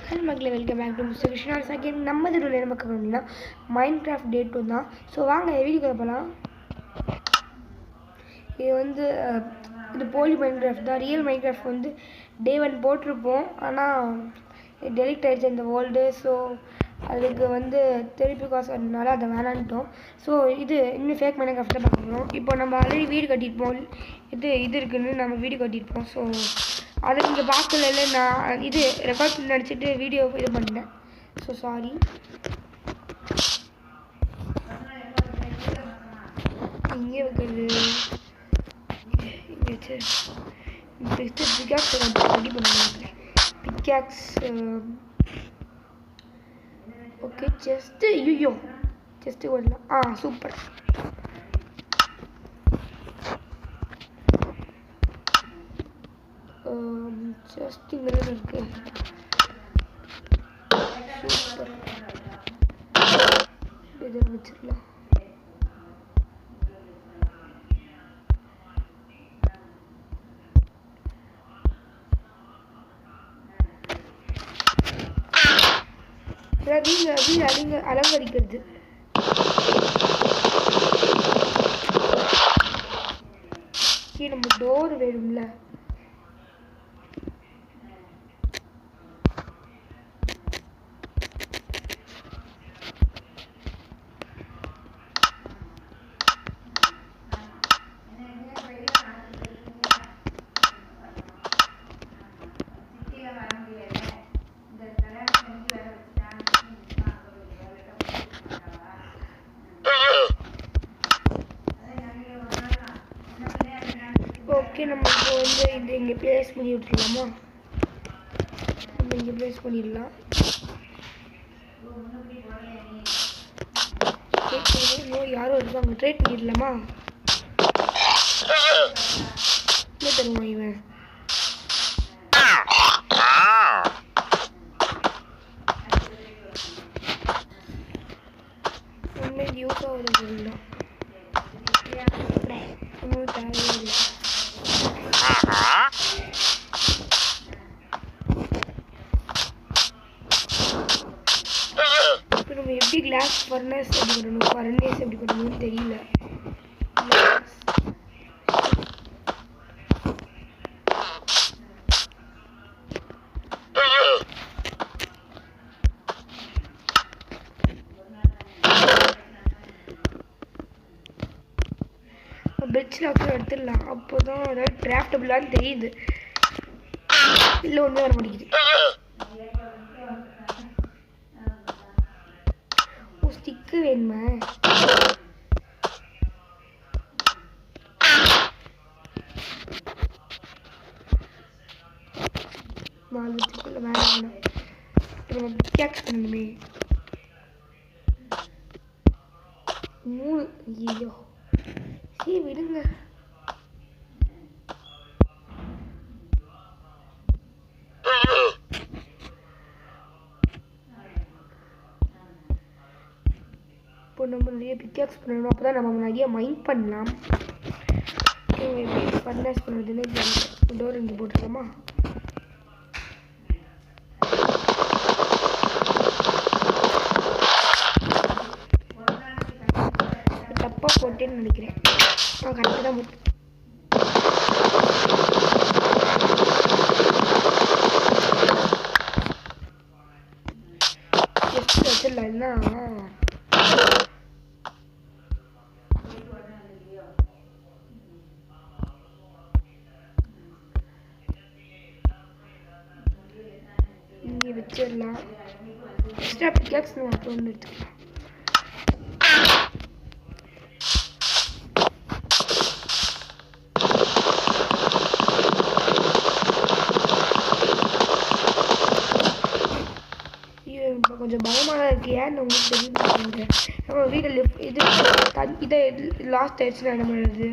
Hello மக்களே, welcome back to mister Krishna game. நம்ம இதில் என்ன பார்க்க அப்படின்னா மைன்கிராஃப்ட் டே 2 தான். ஸோ வாங்க வீடியோக்கு போகலாம். இது இது போலி மைன்கிராஃப்ட் தான். ரியல் மைன்கிராஃப்ட் டே 1 போட்டிருப்போம், ஆனால் டெலிட் ஆகிடுச்சு இந்த வேர்ல்டு. ஸோ அதுக்கு திருப்பி காசு வரதுனால அதை வேணான்ட்டோம். ஸோ இது இன்னும் ஃபேக் மைன்கிராஃப்ட் தான் பார்க்கணும். இப்போ நம்ம ஆல்ரெடி வீடு கட்டியிருப்போம், இது இருக்குதுன்னு நம்ம வீடு கட்டியிருப்போம். ஸோ அதை இங்கே பார்க்கல, நான் இது ரெக்கார்ட் பண்ணி நடிச்சிட்டு வீடியோ இது பண்ணிட்டேன். So sorry. இங்கே வைக்கிறது பிக்காக்ஸ் ரெடி பண்ணுவேன். Pickaxe okay. செஸ்ட்டு ஐயோ செஸ்ட்டு வரலாம். சூப்பர். ஜஸ்ட் இங்கே இருக்கு. சூப்பர். இதை வச்சிடலாம். வீடு அலங்கரிக்கிறது. நம்ம டோர் வேணும்ல. ஓகே, நம்ம இப்போ இது இங்கே ப்ளேஸ் பண்ணி விட்டுருலாமா? நம்ம இங்கே ப்ளேஸ் பண்ணிடலாம். யாரும் இருக்காங்க, ட்ரேட் பண்ணிடலாமா? என்ன தருமா இவன்? உண்மைக்கு யூஸ் ஆகுது சொல்லலாம். ஒன்றும் தேவையில்லை. இப்போ நம்ம எப்படி கிளாஸ் ஃபர்னஸ் எப்படி பண்ணணும், ஃபர்னேஸ் எப்படி பண்ணணும்னு தெரியல. பெட்ஸில் அப்புறம் எடுத்துடலாம். அப்போ தான் அதாவது கிராஃப்டபுளான்னு தெரியுது. இல்லை ஒன்றும் வர மாட்டேங்குது. ஸ்டிக்கு வேணுமா? நாலு வச்சுக்குள்ள வேணாம். நம்ம பிக்காக்ஸ் பண்ணணுமே. 3 ஐயோ விடுங்க. இப்போ நம்ம நிறைய பிக்காக்ஸ் பண்ணணும், அப்போ தான் நம்ம நிறைய மைண்ட் பண்ணலாம். எப்படி ஃபர்னஸ் பண்ணுறதுன்னு டோர் இங்கே போட்டுக்கலாமா? தப்பாக போட்டேன்னு நினைக்கிறேன். கரெக்டாக தான் போட்டு. ஜஸ்ட் வச்சிடலாம். என்ன இங்கே வச்சிடலாம். எக்ஸ்ட்ரா பிக்காக்ஸ் நம்ம அப்புறம் ஒன்று எடுத்துக்கலாம். கொஞ்சம் பயமாக இருக்கு. ஏன்னு உங்களுக்கு தெரியுது. நம்ம வீட்டில் இதை லாஸ்ட் ஆயிடுச்சுன்னா என்ன பண்ணுறது?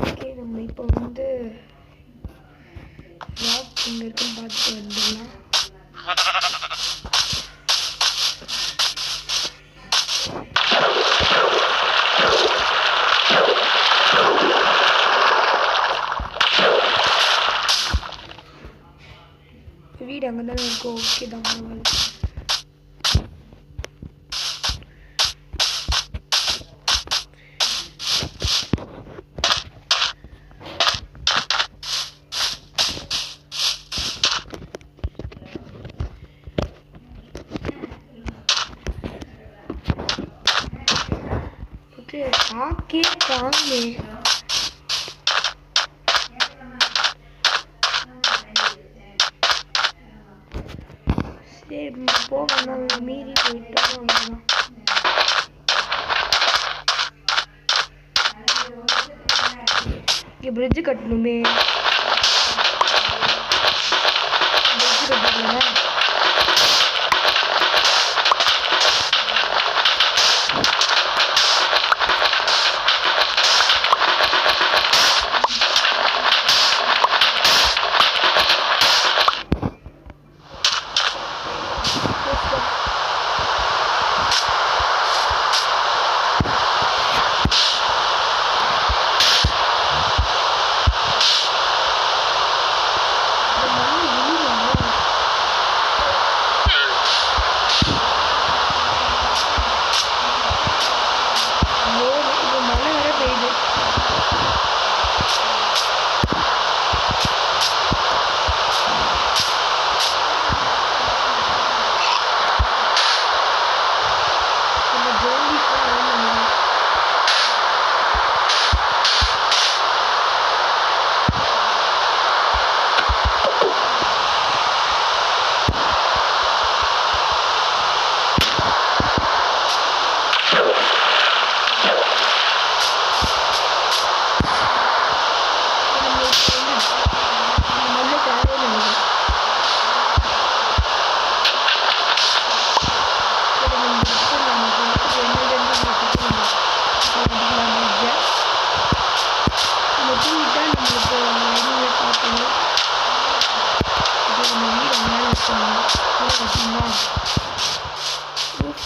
ஓகே, நம்ம இப்போ லாக் இங்கே இருக்குன்னு பார்த்துட்டு வந்துடலாம். ஓகே தான் பரவாயில்ல. ஓகே சாக்கே காணே. சரி போகணும், மீறி போயிட்டோம். இங்கே பிரிட்ஜு கட்டணுமே. பிரிட்ஜு கட்டணுமா?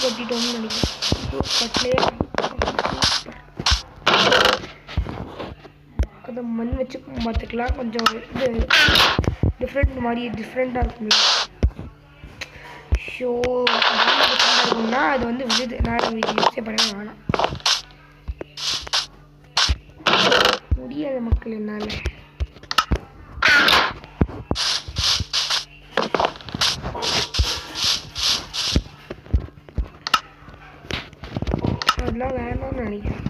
கட்டிட்டோம்னு நினைக்கிறேன். அதை மண் வச்சு பார்த்துக்கலாம். கொஞ்சம் இது டிஃப்ரெண்ட்டாக இருக்கும்ல. ஷோ டிஃப்ரெண்ட்டாக இருக்கும்னா அது வந்து விழுது. நான் யூஸே பண்ண வேணாம், முடியாத மக்கள் என்னால். அதெல்லாம் வேணும்னு நினைக்கிறேன்.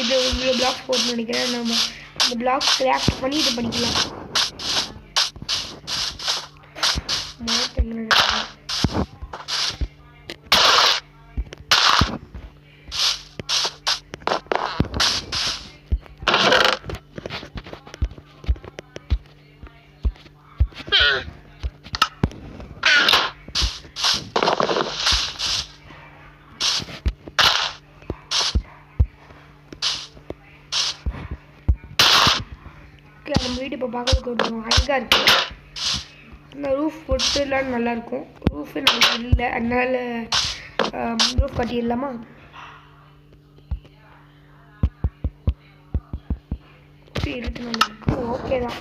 இது இவ்வளோ பிளாக்ஸ் போட்டு நினைக்கிறேன். நம்ம இந்த பிளாக்ஸ் கிராஃப்ட் பண்ணி இது பண்ணிக்கலாம். நம்ம வீடு இப்போ பார்க்கறதுக்கு கொஞ்சம் அழகாக இருக்குது. அந்த ரூஃப் போட்டுலாம் நல்லாயிருக்கும். ரூஃபு நமக்கு இல்லை, அதனால் ரூஃப் கட்டிடலாமா? இருட்டு நல்லா இருக்கும், ஓகே தான்.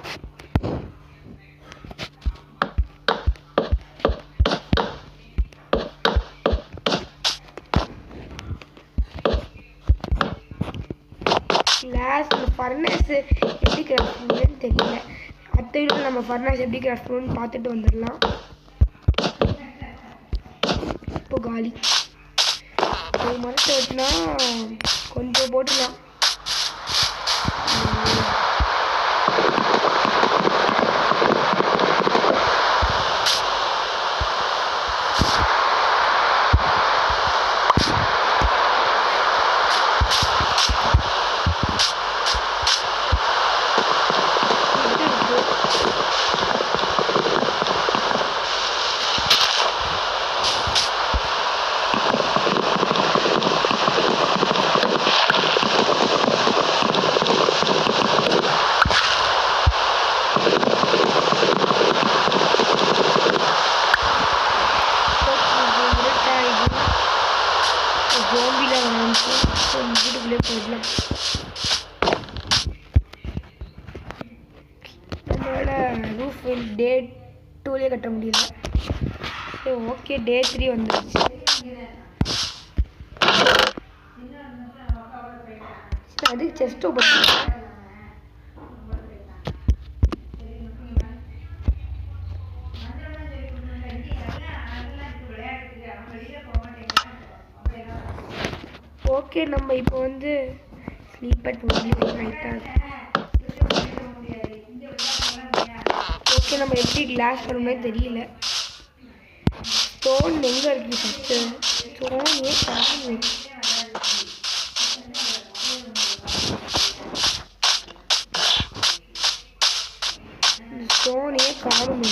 லாஸ்ட் ஃபர்னஸ் எப்படி கிராஃப்ட் பண்ணுறதுன்னு தெரியல. அடுத்த வீடியோவில் நம்ம ஃபர்னஸ் எப்படி கிராஃப்ட் பண்ணணும்னு பார்த்துட்டு வந்துடலாம். இப்போ காலி ஒரு மரத்தை வச்சுனா கொஞ்சம் போட்டுடலாம். ஜோம்பியில் வந்து வீட்டுக்குள்ளே போயிடலாம். நம்மளோட ரூஃப் டே 2லேயே கட்ட முடியல. சரி ஓகே, டே 3 வந்துடுச்சு. அதுக்கு செஸ்ட் ஓப்பன் பண்ணுறேன். ஓகே, நம்ம இப்போ வந்து ஸ்லீப்பர் ரைட்டாக. ஓகே, நம்ம எப்படி கிளாஸ் பண்ணணும்னே தெரியல. ஸ்டோன் எங்கே இருக்குது ஃபஸ்ட்டு? ஸ்டோனே காணும். ஸ்டோனே காணும்.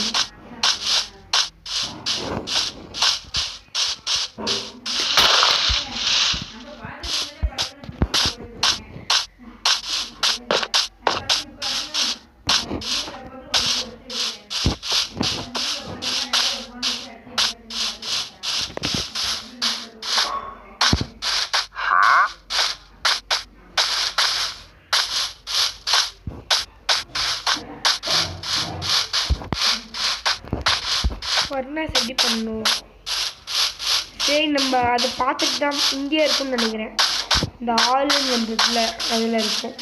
ஃபர்னஸ் எப்படி பண்ணணும்? சரி, நம்ம அதை பார்த்துட்டு தான் இங்கே இருக்குன்னு நினைக்கிறேன். இந்த ஆளுன்னு வந்ததுல அதில் இருக்கும்.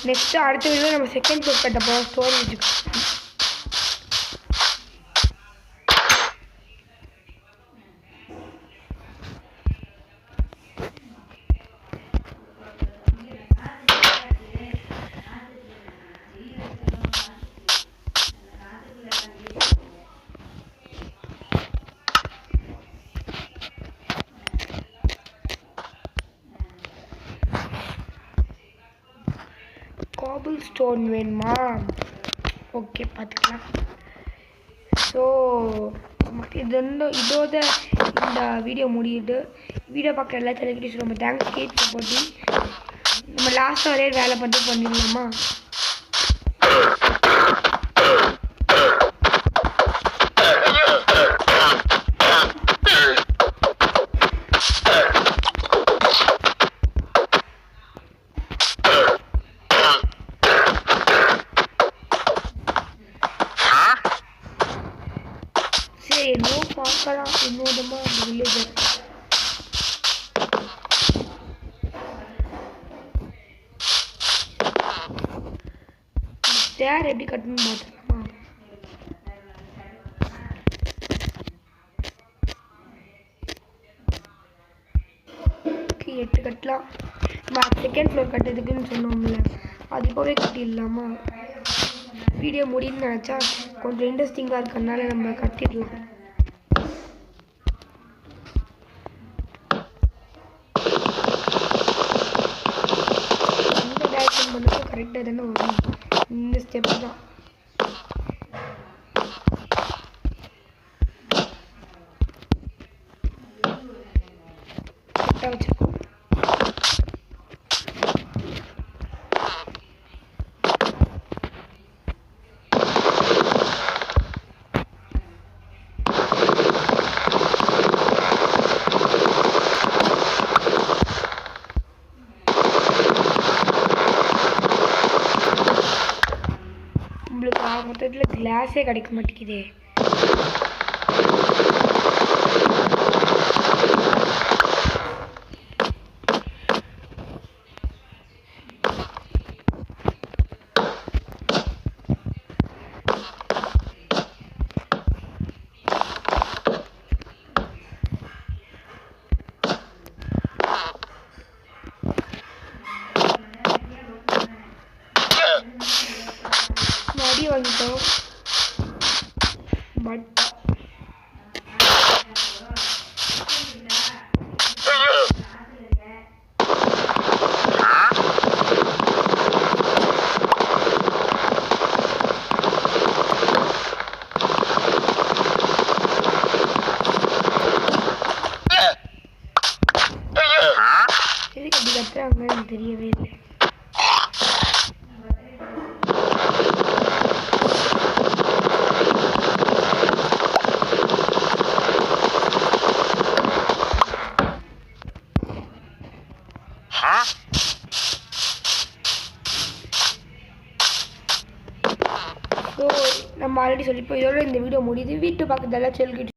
நெக்ஸ்ட்டு அடுத்த வீடியோ நம்ம செகண்ட் ஃப்ளோர் கட்ட போகிறோம். ஸ்டோரேஜுக்கு காபிள் ஸ்டோன் வேணுமா? ஓகே, பார்த்துக்கலாம். ஸோ இதோட இந்த வீடியோ முடியுது. வீடியோ பார்க்குற எல்லா தலைக்கிட்டையும் ரொம்ப தேங்க்ஸ். கேட் போட்டு நம்ம லாஸ்ட்டாக ஒரே வேலை பண்ணிடலாமா? இன்னும் பார்க்கலாம். இன்னொருமா அந்த வில்லேஜர் ஸ்டேர் எப்படி கட்டணும்னு பார்த்துக்கலாமா? ஓகே, 8 கட்டலாம். செகண்ட் ஃப்ளோர் கட்டுறதுக்குன்னு சொன்னோம்ல, அது இப்போவே கட்டிடலாமா? வீடியோ முடியும்னு நினச்சா கொஞ்சம் இன்ட்ரெஸ்டிங்காக இருக்கிறதுனால நம்ம கட்டிடலாம். இந்த டைரக்ஷன் பண்ணுறது கரெக்டாக தானே வரும். இந்த ஸ்டெப்பு தான். கரெக்டாக வச்சுருக்கோம். மொத்தத்தில் கிளாஸே கிடைக்க மாட்டேங்குதே. வாங்கிட்டோம். பட் நம்ம ஆல்ரெடி சொல்லிப்போம். இதோட இந்த வீடியோ முடியுது. வீட்டு பக்கத்தில் செல்கிட்டு